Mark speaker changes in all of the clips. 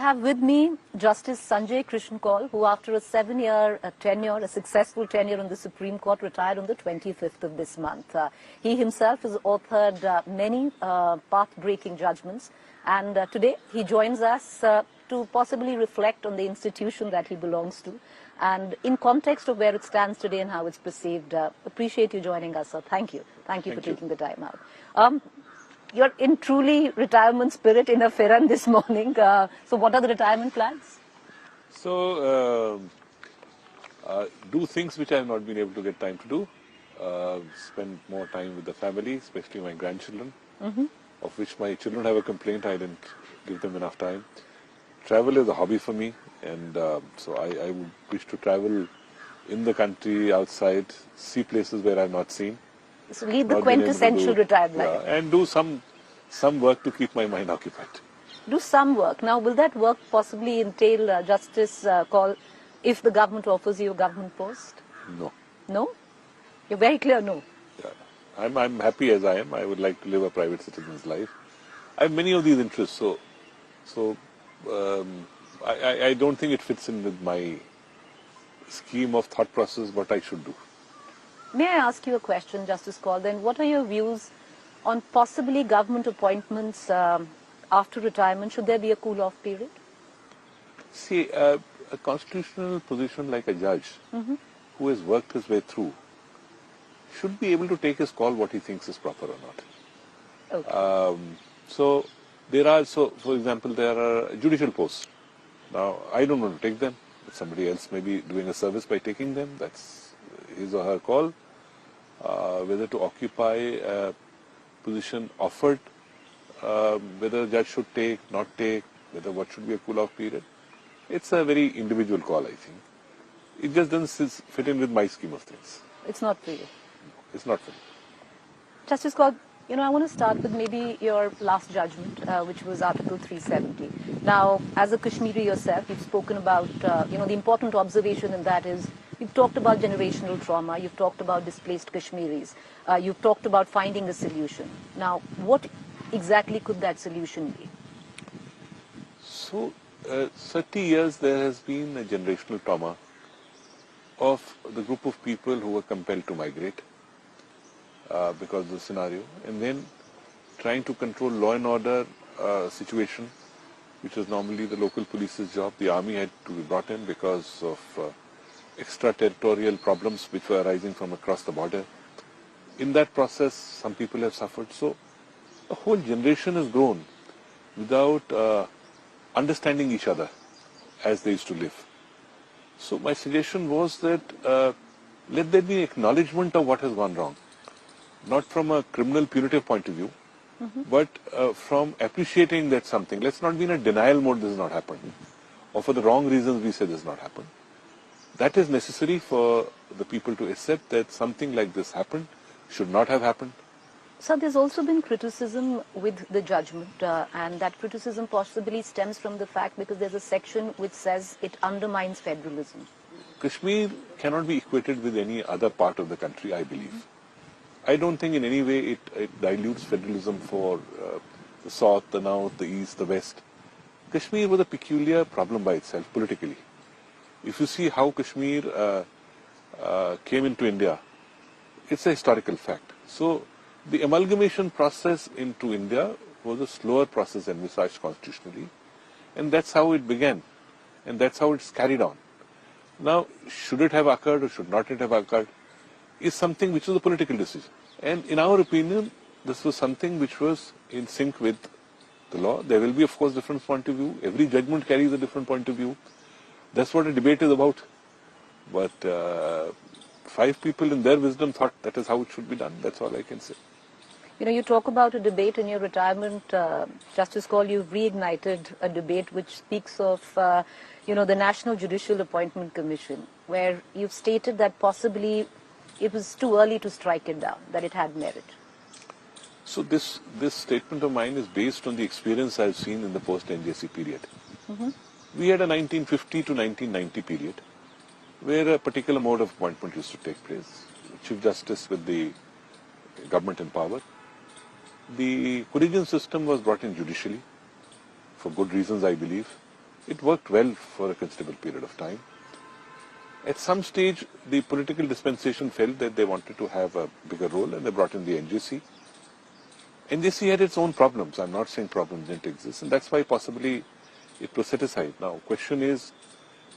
Speaker 1: have with me Justice Sanjay Kishan Kaul, who after a 7-year tenure, a successful tenure on the Supreme Court, retired on the 25th of this month. He himself has authored many path-breaking judgments, and today he joins us to possibly reflect on the institution that he belongs to, and in context of where it stands today and how it's perceived. Appreciate you joining us, sir. Thank you. Thank you for taking the time out. You're in truly retirement spirit in a Firan this morning. So what are the retirement plans?
Speaker 2: So, do things which I have not been able to get time to do. Spend more time with the family, especially my grandchildren, of which my children have a complaint. I didn't give them enough time. Travel is a hobby for me, and so I would wish to travel in the country, outside, see places where I have not seen.
Speaker 1: So lead the quintessential retired life.
Speaker 2: Yeah, and do some work to keep my mind occupied.
Speaker 1: Do some work. Now, will that work possibly entail Justice Kaul if the government offers you a government post?
Speaker 2: No.
Speaker 1: No? You're very clear, no.
Speaker 2: Yeah. I'm happy as I am. I would like to live a private citizen's life. I have many of these interests, so I don't think it fits in with my scheme of thought process what I should do.
Speaker 1: May I ask you a question, Justice Kaul? Then what are your views on possibly government appointments after retirement? Should there be a cool-off period?
Speaker 2: See, a constitutional position like a judge who has worked his way through should be able to take his call what he thinks is proper or not.
Speaker 1: Okay.
Speaker 2: So there are, for example, there are judicial posts. Now, I don't want to take them. Somebody else may be doing a service by taking them. That's his or her call. Whether to occupy a position offered, whether a judge should take, not take, whether what should be a cool-off period. It's a very individual call, I think. It just doesn't fit in with my scheme of things.
Speaker 1: It's not for you?
Speaker 2: No, it's not for me.
Speaker 1: Justice Kaul, I want to start with maybe your last judgment, which was Article 370. Now, as a Kashmiri yourself, you've spoken about, the important observation in that is, you've talked about generational trauma, you've talked about displaced Kashmiris, you've talked about finding a solution. Now, what exactly could that solution be?
Speaker 2: So, 30 years there has been a generational trauma of the group of people who were compelled to migrate because of the scenario, and then trying to control law and order situation, which was normally the local police's job. The army had to be brought in because of extraterritorial problems which were arising from across the border. In that process, some people have suffered. So a whole generation has grown without understanding each other as they used to live. So my suggestion was that let there be acknowledgement of what has gone wrong, not from a criminal punitive point of view, but from appreciating that something. Let's not be in a denial mode this has not happened, or for the wrong reasons we say this has not happened. That is necessary for the people to accept that something like this happened, should not have happened.
Speaker 1: So there's also been criticism with the judgment, and that criticism possibly stems from the fact because there's a section which says it undermines federalism.
Speaker 2: Kashmir cannot be equated with any other part of the country, I believe. I don't think in any way it dilutes federalism for the south, the north, the east, the west. Kashmir was a peculiar problem by itself, politically. If you see how Kashmir came into India, it's a historical fact. So the amalgamation process into India was a slower process envisaged constitutionally, and that's how it began, and that's how it's carried on. Now, should it have occurred or should not it have occurred is something which was a political decision. And in our opinion, this was something which was in sync with the law. There will be, of course, different point of view. Every judgment carries a different point of view. That's what a debate is about. But 5 people in their wisdom thought that is how it should be done. That's all I can say.
Speaker 1: You talk about a debate in your retirement, Justice Kaul, you've reignited a debate which speaks of, the National Judicial Appointment Commission, where you've stated that possibly it was too early to strike it down, that it had merit.
Speaker 2: So this statement of mine is based on the experience I've seen in the post-NJC period. We had a 1950 to 1990 period where a particular mode of appointment used to take place. Chief Justice with the government in power. The collegium system was brought in judicially, for good reasons I believe. It worked well for a considerable period of time. At some stage, the political dispensation felt that they wanted to have a bigger role, and they brought in the NJC. NJC had its own problems. I'm not saying problems didn't exist, and that's why possibly it was set aside. Now, question is,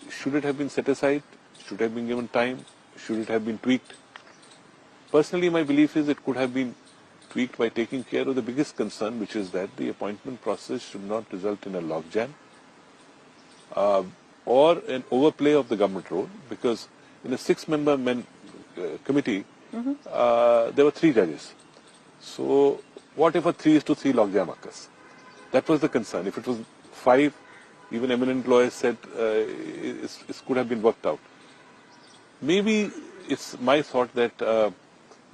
Speaker 2: should it have been set aside? Should it have been given time? Should it have been tweaked? Personally, my belief is it could have been tweaked by taking care of the biggest concern, which is that the appointment process should not result in a logjam or an overplay of the government role, because in a six-member committee, there were 3 judges. So, what if a 3:3 logjam occurs? That was the concern. If it was 5, even eminent lawyers said it could have been worked out. Maybe it's my thought that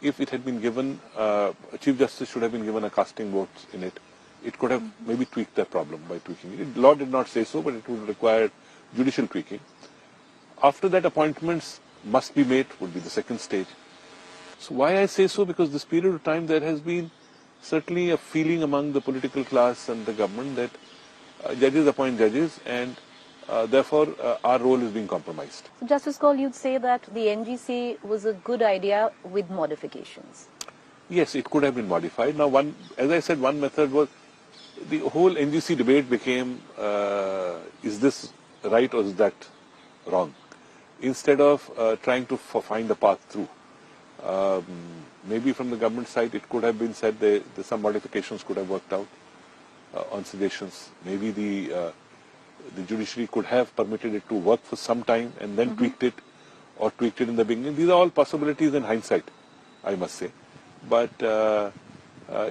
Speaker 2: if it had been given, Chief Justice should have been given a casting vote in it. It could have maybe tweaked that problem by tweaking it. Law did not say so, but it would require judicial tweaking. After that, appointments must be made, would be the second stage. So why I say so? Because this period of time there has been certainly a feeling among the political class and the government that judges appoint judges, and therefore our role is being compromised.
Speaker 1: So, Justice Kaul, you'd say that the NGC was a good idea with modifications.
Speaker 2: Yes, it could have been modified. Now, as I said, one method was the whole NGC debate became, is this right or is that wrong? Instead of trying to find a path through. Maybe from the government side, it could have been said that some modifications could have worked out on suggestions. Maybe the judiciary could have permitted it to work for some time and then tweaked it, or tweaked it in the beginning. These are all possibilities in hindsight, I must say. But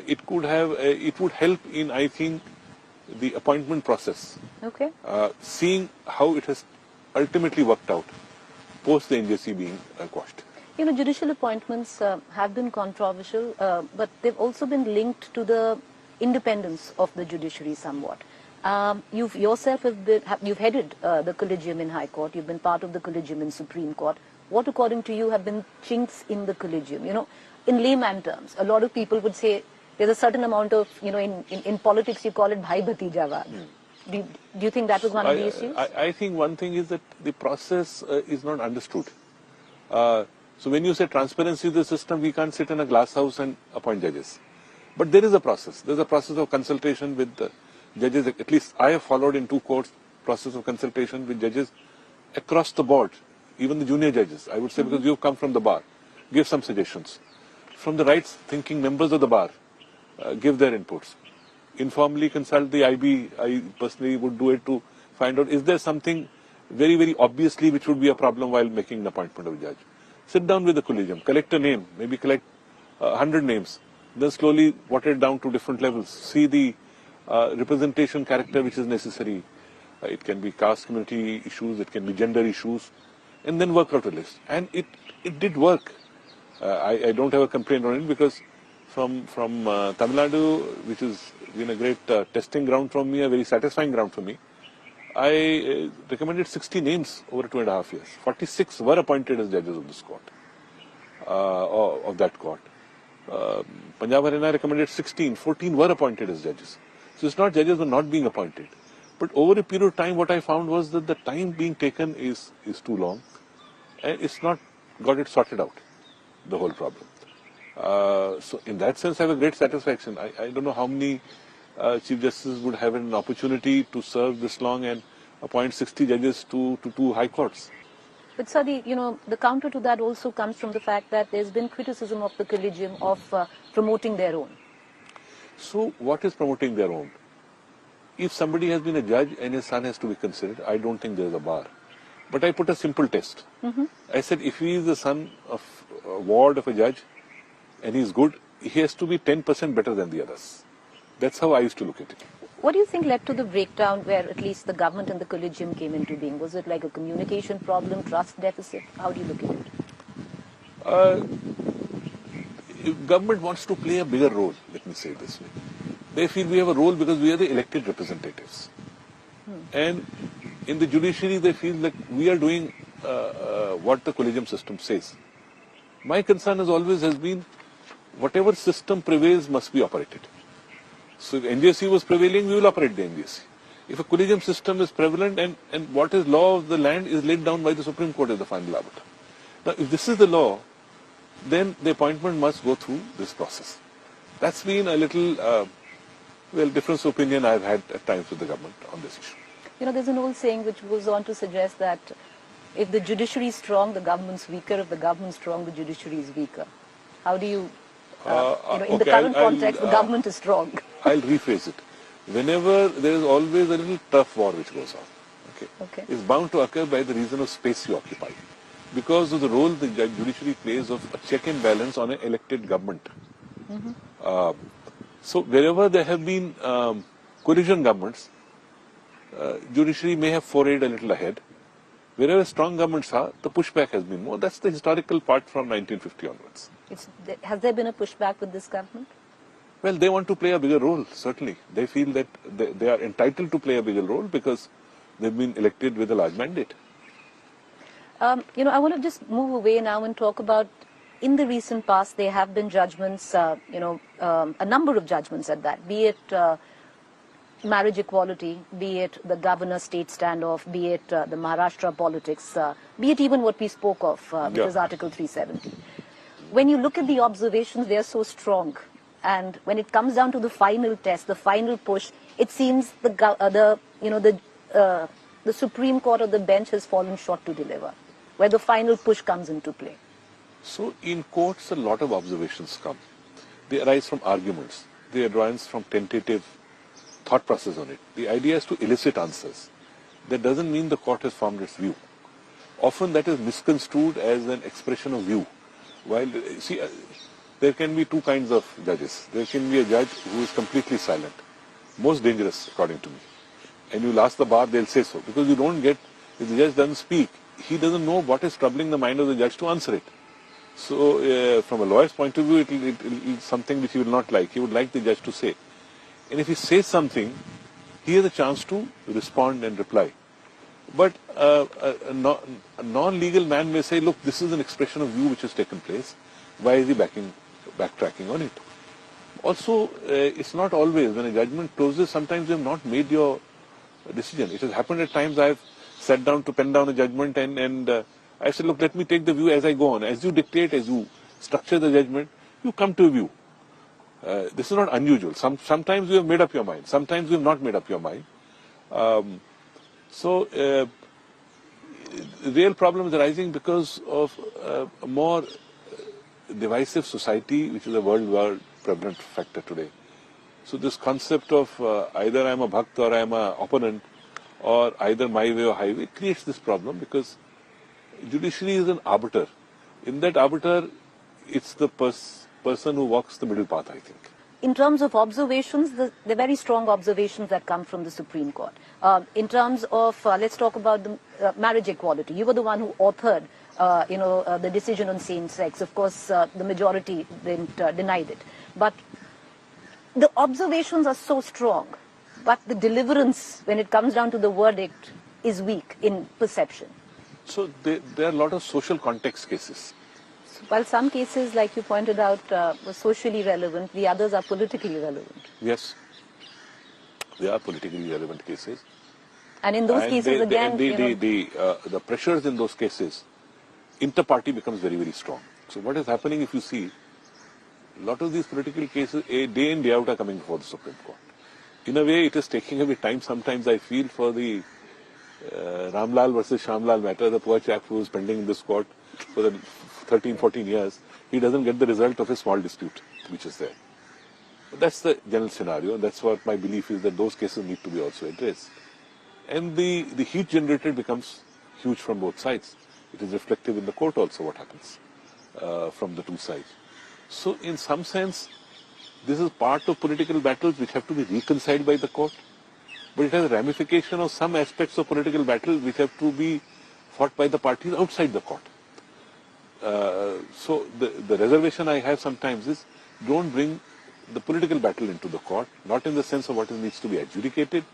Speaker 2: it could have, it would help in, I think, the appointment process.
Speaker 1: Okay.
Speaker 2: Seeing how it has ultimately worked out post the NJC being quashed.
Speaker 1: You know, judicial appointments have been controversial, but they've also been linked to the independence of the judiciary somewhat. You've yourself you've headed the collegium in High Court. You've been part of the collegium in Supreme Court. What, according to you, have been chinks in the collegium? You know, in layman terms, a lot of people would say there's a certain amount of, you know, in politics you call it bhai bhatijawad. Do you think that was one of the issues?
Speaker 2: I think one thing is that the process is not understood. So when you say transparency of the system, we can't sit in a glass house and appoint judges. But there is a process. There's a process of consultation with the judges. At least I have followed in 2 courts process of consultation with judges across the board, even the junior judges. I would say because you've come from the bar, give some suggestions. From the right-thinking members of the bar, give their inputs. Informally consult the IB. I personally would do it to find out, is there something very, very obviously which would be a problem while making an appointment of a judge. Sit down with the collegium, collect a name, maybe collect 100 names, then slowly water it down to different levels. See the representation character which is necessary. It can be caste community issues, it can be gender issues, and then work out a list. And it did work. I don't have a complaint on it, because from Tamil Nadu, which has been a great testing ground for me, a very satisfying ground for me, I recommended 60 names over 2.5 years. 46 were appointed as judges of this court, of that court. Punjab Haryana recommended 16, 14 were appointed as judges. So it's not judges were not being appointed. But over a period of time, what I found was that the time being taken is too long, and it's not got it sorted out, the whole problem. So in that sense, I have a great satisfaction. I don't know how many Chief Justices would have an opportunity to serve this long and appoint 60 judges to 2 high courts.
Speaker 1: But sir, the counter to that also comes from the fact that there's been criticism of the collegium of promoting their own.
Speaker 2: So what is promoting their own? If somebody has been a judge and his son has to be considered, I don't think there is a bar. But I put a simple test. I said, if he is the son of a ward of a judge and he's good, he has to be 10% better than the others. That's how I used to look at it.
Speaker 1: What do you think led to the breakdown where at least the government and the collegium came into being? Was it like a communication problem, trust deficit? How do you look at it?
Speaker 2: If government wants to play a bigger role, let me say it this way. They feel we have a role because we are the elected representatives. And in the judiciary, they feel that we are doing what the collegium system says. My concern has been whatever system prevails must be operated. So if NJC was prevailing, we will operate the NJC. If a collegium system is prevalent and what is law of the land is laid down by the Supreme Court as the final arbiter. Now, if this is the law, then the appointment must go through this process. That's been a little, difference of opinion I've had at times with the government on this issue.
Speaker 1: You know, there's an old saying which goes on to suggest that if the judiciary is strong, the government's weaker. If the government's strong, the judiciary is weaker. How do you, in the current context, the government is strong.
Speaker 2: I'll rephrase it. Whenever there is always a little tough war which goes on, okay, it's bound to occur by the reason of space you occupy, because of the role the judiciary plays of a check and balance on an elected government. So wherever there have been coalition governments, judiciary may have forayed a little ahead. Wherever strong governments are, the pushback has been more. That's the historical part from 1950 onwards.
Speaker 1: Has there been a pushback with this government?
Speaker 2: Well, they want to play a bigger role, certainly. They feel that they are entitled to play a bigger role because they've been elected with a large mandate.
Speaker 1: I want to just move away now and talk about, in the recent past, there have been judgments, a number of judgments at that, be it marriage equality, be it the governor-state standoff, be it the Maharashtra politics, be it even what we spoke of, which was Article 370. When you look at the observations, they are so strong. And when it comes down to the final test, the final push, it seems the Supreme Court or the bench has fallen short to deliver, where the final push comes into play.
Speaker 2: So in courts, a lot of observations come. They arise from arguments. They arise from tentative thought process on it. The idea is to elicit answers. That doesn't mean the court has formed its view. Often that is misconstrued as an expression of view. While, there can be two kinds of judges. There can be a judge who is completely silent, most dangerous according to me. And you'll ask the bar, they'll say so. Because you don't get, if the judge doesn't speak, he doesn't know what is troubling the mind of the judge to answer it. So from a lawyer's point of view, it is something which he will not like. He would like the judge to say. And if he says something, he has a chance to respond and reply. But a non-legal man may say, look, this is an expression of view which has taken place. Why is he backtracking on it? Also, it's not always, when a judgment closes, sometimes you have not made your decision. It has happened at times I have sat down to pen down a judgment and I said, look, let me take the view as I go on. As you dictate, as you structure the judgment, you come to a view. This is not unusual. Sometimes you have made up your mind. Sometimes you have not made up your mind. The real problem is arising because of a more divisive society, which is a worldwide prevalent factor today. So this concept of either I am a bhakt or I am an opponent, or either my way or highway, creates this problem because judiciary is an arbiter. In that arbiter, it's the person who walks the middle path, I think.
Speaker 1: In terms of observations, the very strong observations that come from the Supreme Court. In terms of, let's talk about the marriage equality. You were the one who authored, the decision on same-sex. Of course, the majority denied it. But the observations are so strong, but the deliverance, when it comes down to the verdict, is weak in perception.
Speaker 2: So there are a lot of social context cases.
Speaker 1: While some cases, like you pointed out, were socially relevant, the others are politically relevant.
Speaker 2: Yes, they are politically relevant cases.
Speaker 1: And in those cases,
Speaker 2: the pressures in those cases, inter-party becomes very, very strong. So what is happening, if you see, a lot of these political cases, day in, day out, are coming before the Supreme Court. In a way, it is taking away time, sometimes I feel, for the Ramlal versus Shamlal matter, the poor chap who is pending in this court for the 13, 14 years, he doesn't get the result of a small dispute, which is there. But that's the general scenario, and that's what my belief is, that those cases need to be also addressed. And the heat generated becomes huge from both sides. It is reflective in the court also, what happens from the two sides. So in some sense, this is part of political battles which have to be reconciled by the court, but it has a ramification of some aspects of political battles which have to be fought by the parties outside the court. So the reservation I have sometimes is, don't bring the political battle into the court, not in the sense of what needs to be adjudicated,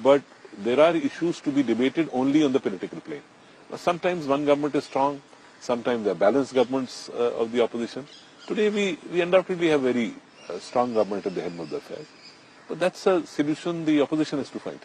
Speaker 2: but there are issues to be debated only on the political plane. Now, sometimes one government is strong, sometimes there are balanced governments of the opposition. Today we undoubtedly have very strong government at the helm of the affairs. But that's a solution the opposition has to find.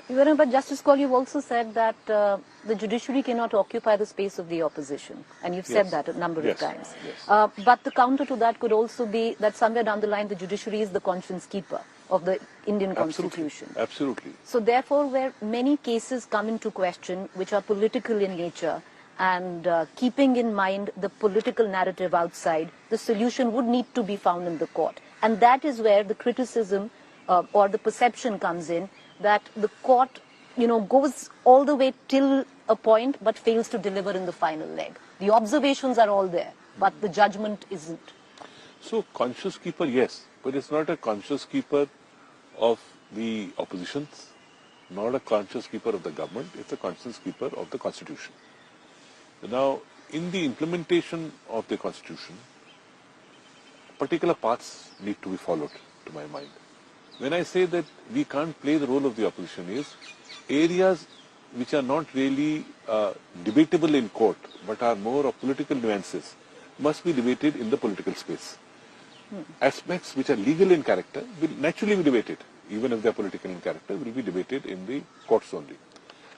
Speaker 1: But Justice Kaul, you've also said that the judiciary cannot occupy the space of the opposition, and you've said that a number of times.
Speaker 2: Yes.
Speaker 1: But the counter to that could also be that somewhere down the line the judiciary is the conscience keeper of the Indian Constitution.
Speaker 2: Absolutely.
Speaker 1: So therefore, where many cases come into question which are political in nature, and keeping in mind the political narrative outside, the solution would need to be found in the court. And that is where the criticism or the perception comes in, that the court, goes all the way till a point but fails to deliver in the final leg. The observations are all there, but the judgment isn't.
Speaker 2: So conscious keeper, yes, but it's not a conscious keeper of the oppositions, not a conscious keeper of the government, it's a conscious keeper of the Constitution. Now, in the implementation of the Constitution, particular paths need to be followed, to my mind. When I say that we can't play the role of the opposition is, areas which are not really debatable in court, but are more of political nuances, must be debated in the political space. Aspects which are legal in character will naturally be debated, even if they are political in character, will be debated in the courts only.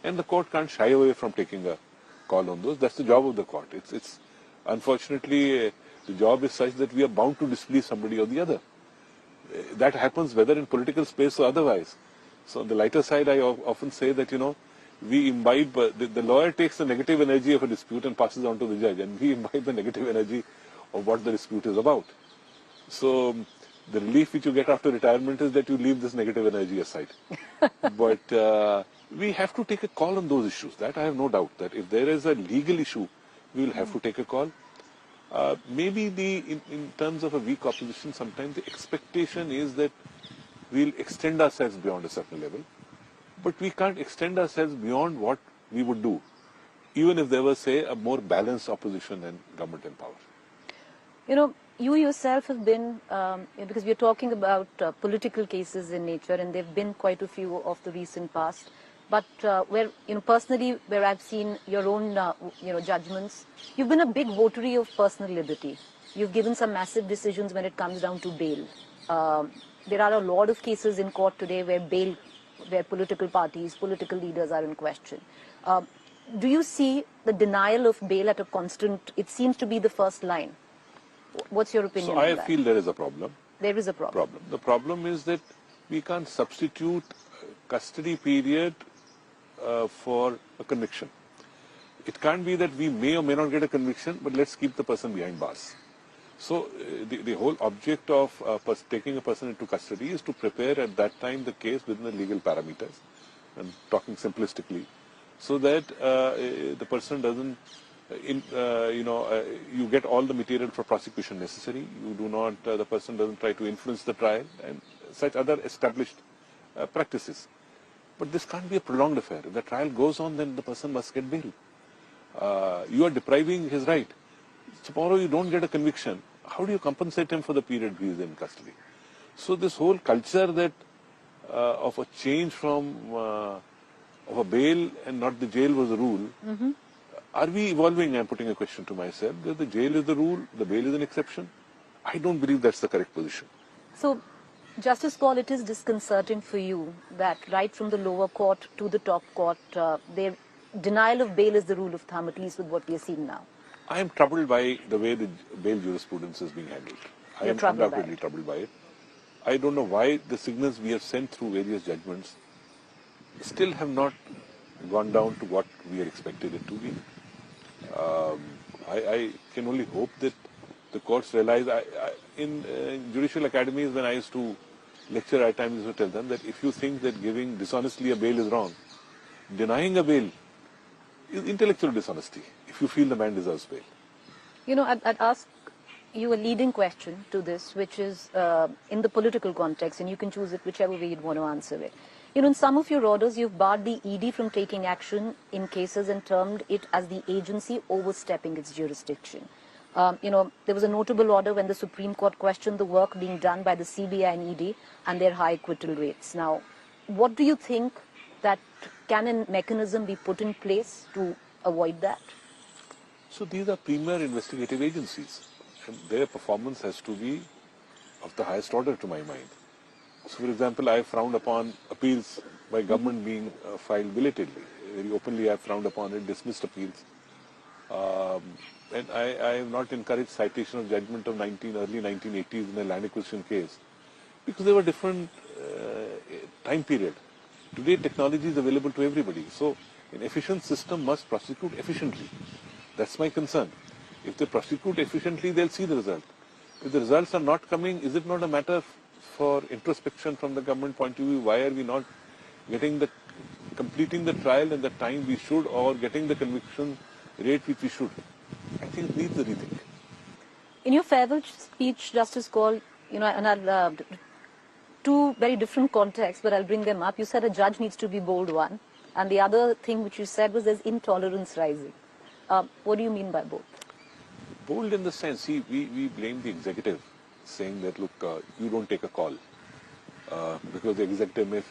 Speaker 2: And the court can't shy away from taking a call on those. That's the job of the court. It's unfortunately, the job is such that we are bound to displease somebody or the other. That happens whether in political space or otherwise. So on the lighter side, I often say that, we imbibe, the lawyer takes the negative energy of a dispute and passes on to the judge, and we imbibe the negative energy of what the dispute is about. So the relief which you get after retirement is that you leave this negative energy aside. But we have to take a call on those issues. That I have no doubt that if there is a legal issue, we will have to take a call. Maybe in terms of a weak opposition, sometimes the expectation is that we'll extend ourselves beyond a certain level, but we can't extend ourselves beyond what we would do, even if there was, say, a more balanced opposition and government in power.
Speaker 1: You yourself have been, because we're talking about political cases in nature, and there have been quite a few of the recent past. But where, personally, where I've seen your own, judgments, you've been a big votary of personal liberty. You've given some massive decisions when it comes down to bail. There are a lot of cases in court today where political parties, political leaders are in question. Do you see the denial of bail at a constant, it seems to be the first line? What's your opinion on that?
Speaker 2: I feel there is a problem.
Speaker 1: There is a problem.
Speaker 2: The problem is that we can't substitute custody period for a conviction. It can't be that we may or may not get a conviction, but let's keep the person behind bars. So the whole object of taking a person into custody is to prepare at that time the case within the legal parameters, and talking simplistically, so that the person doesn't, you get all the material for prosecution necessary. You do not, the person doesn't try to influence the trial and such other established practices. But this can't be a prolonged affair. If the trial goes on, then the person must get bail. You are depriving his right. Tomorrow you don't get a conviction. How do you compensate him for the period he is in custody? So this whole culture that of a change from of a bail and not the jail was the rule. Are we evolving? I'm putting a question to myself. That the jail is the rule, the bail is an exception. I don't believe that's the correct position.
Speaker 1: So, Justice Kaul, it is disconcerting for you that right from the lower court to the top court, their denial of bail is the rule of thumb, at least with what we are seeing now.
Speaker 2: I am troubled by the way the bail jurisprudence is being handled. I am undoubtedly troubled by it. I don't know why the signals we have sent through various judgments still have not gone down to what we had expected it to be. I can only hope that the courts realize. In judicial academies, when I used to lecture, at times I used to tell them that if you think that giving dishonestly a bail is wrong, denying a bail is intellectual dishonesty, if you feel the man deserves bail.
Speaker 1: I'd ask you a leading question to this, which is in the political context, and you can choose it whichever way you'd want to answer it. In some of your orders, you've barred the ED from taking action in cases and termed it as the agency overstepping its jurisdiction. There was a notable order when the Supreme Court questioned the work being done by the CBI and ED and their high acquittal rates. Now, what do you think that can a mechanism be put in place to avoid that?
Speaker 2: So these are premier investigative agencies, and their performance has to be of the highest order, to my mind. So, for example, I frowned upon appeals by government being filed belatedly. Very openly I have frowned upon it, dismissed appeals. And I have not encouraged citation of judgment of early 1980s in a land acquisition case because they were different time period. Today technology is available to everybody. So an efficient system must prosecute efficiently. That's my concern. If they prosecute efficiently, they'll see the result. If the results are not coming, is it not a matter for introspection from the government point of view? Why are we not completing the trial in the time we should, or getting the conviction rate which we should? I think it needs a rethink.
Speaker 1: In your farewell speech, Justice Kaul, and I'll two very different contexts, but I'll bring them up. You said a judge needs to be bold, one, and the other thing which you said was there's intolerance rising. What do you mean by both?
Speaker 2: Bold in the sense, we blame the executive, saying that, look, you don't take a call. Because the executive may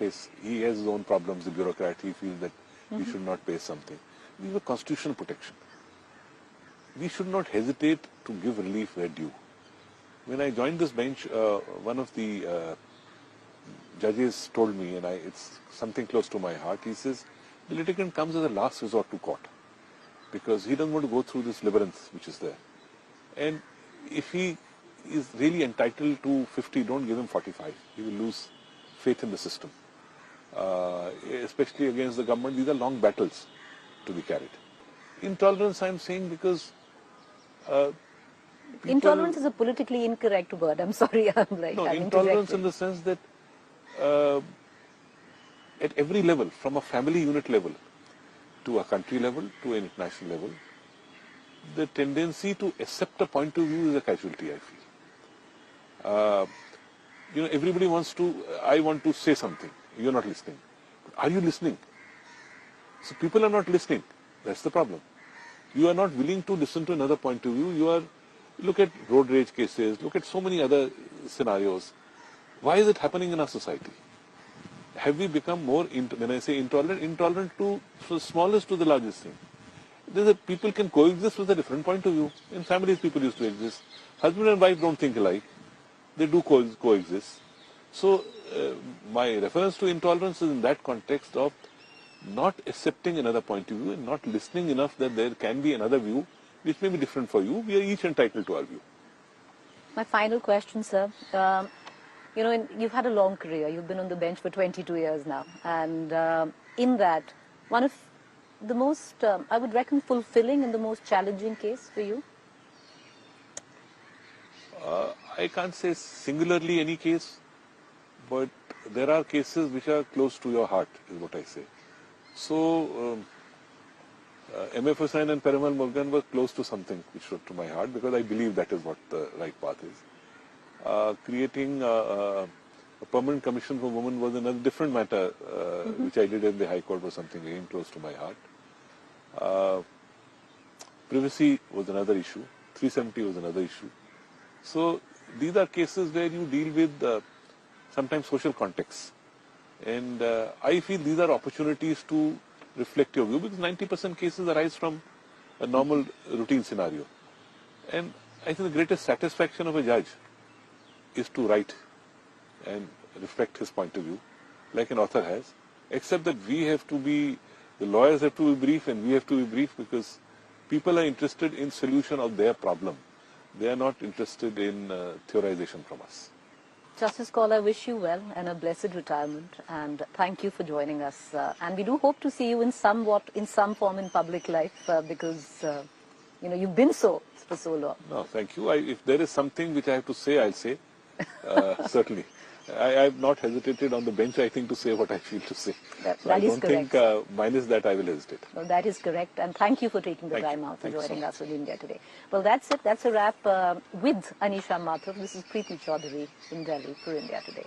Speaker 2: he has his own problems, the bureaucrat, he feels that he should not pay something. We have a constitutional protection. We should not hesitate to give relief where due. When I joined this bench, one of the judges told me, and it's something close to my heart, he says, the litigant comes as a last resort to court because he doesn't want to go through this labyrinth which is there. And if he is really entitled to 50, don't give him 45. He will lose faith in the system. Especially against the government, these are long battles to be carried. Intolerance, I'm saying, because
Speaker 1: intolerance is a politically incorrect word. I'm sorry,
Speaker 2: No, intolerance in the sense that at every level, from a family unit level to a country level to an international level, the tendency to accept a point of view is a casualty, I feel. Everybody wants to, I want to say something, you're not listening. Are you listening? So people are not listening, that's the problem. You are not willing to listen to another point of view. Look at road rage cases, look at so many other scenarios. Why is it happening in our society? Have we become more, when I say intolerant to the smallest to the largest thing? People can coexist with a different point of view. In families, people used to exist. Husband and wife don't think alike. They do coexist. So, my reference to intolerance is in that context of not accepting another point of view and not listening enough that there can be another view which may be different for you. We are each entitled to our view.
Speaker 1: My final question, sir. You've had a long career. You've been on the bench for 22 years now. And in that, one of the most, I would reckon, fulfilling and the most challenging case for you?
Speaker 2: I can't say singularly any case, but there are cases which are close to your heart, is what I say. So, MF Hussain and Perumal Murugan were close to something which was to my heart because I believe that is what the right path is. Creating a permanent commission for women was another different matter, which I did in the High Court, was something very close to my heart. Privacy was another issue. 370 was another issue. So these are cases where you deal with sometimes social contexts. And I feel these are opportunities to reflect your view because 90% cases arise from a normal routine scenario. And I think the greatest satisfaction of a judge is to write and reflect his point of view, like an author has, except that the lawyers have to be brief and we have to be brief because people are interested in solution of their problem. They are not interested in theorization from us.
Speaker 1: Justice Kaul, I wish you well and a blessed retirement, and thank you for joining us. And we do hope to see you in some form in public life because you've been so for so long.
Speaker 2: No, thank you. If there is something which I have to say, I'll say. Certainly. I have not hesitated on the bench, I think, to say what I feel to say.
Speaker 1: That
Speaker 2: I
Speaker 1: is
Speaker 2: don't
Speaker 1: correct.
Speaker 2: think, minus that, I will hesitate.
Speaker 1: Well, that is correct. And thank you for taking the time out for joining us on India Today. Well, that's it. That's a wrap with Anisha Mathur. This is Preeti Chaudhary in Delhi for India Today.